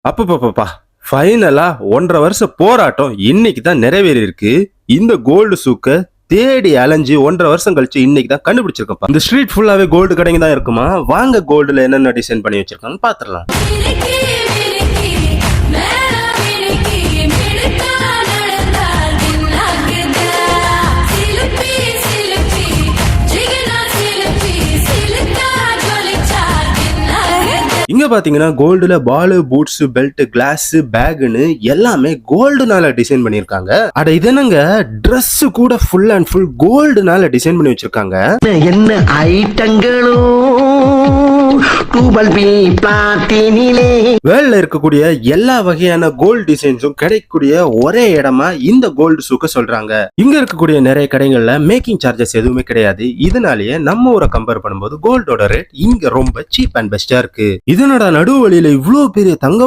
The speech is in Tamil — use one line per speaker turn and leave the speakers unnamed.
அப்பப்பா ஃபைனலா 1.5 வருஷ போராட்டம் இன்னைக்கு தான் நிறைவேறி இருக்கு. இந்த கோல்டு சூக்க தேடி அலைஞ்சு 1.5 வருஷம் கழிச்சு இன்னைக்கு தான் கண்டுபிடிச்சிருக்கோம். இந்த ஸ்ட்ரீட் ஃபுல்லாவே கோல்டு கடைங்க தான் இருக்குமா. வாங்க கோல்டுல என்னென்ன டிசைன் பண்ணி வச்சிருக்கான்னு பாத்துடலாம். இங்க பாத்தீங்கன்னா கோல்டுல பாலு, பூட்ஸ், பெல்ட், கிளாஸ், பேக்னு எல்லாமே கோல்டுனால டிசைன் பண்ணிருக்காங்க. அட இது என்னங்க, Dress கூட ஃபுல் அண்ட் ஃபுல் கோல்டுனால டிசைன் பண்ணி வச்சிருக்காங்க.
என்ன ஐட்டங்களும்
வேர்ல்ட்ல இருக்கக்கூடிய எல்லா வகையான கோல்டு டிசைன்ஸும் கிடைக்கக்கூடிய ஒரே இடமா இந்த கோல்டு சூக்க சொல்றாங்க. இங்க இருக்கக்கூடிய நிறைய கடைகள்ல மேக்கிங் சார்ஜஸ் எதுவுமே கிடையாது. இதனாலேயே நம்ம ஊரை கம்பேர் பண்ணும்போது கோல்டோட ரேட் இங்க ரொம்ப சீப் அண்ட் பெஸ்டா இருக்கு. இதனோட நடுவழியில இவ்வளவு பெரிய தங்க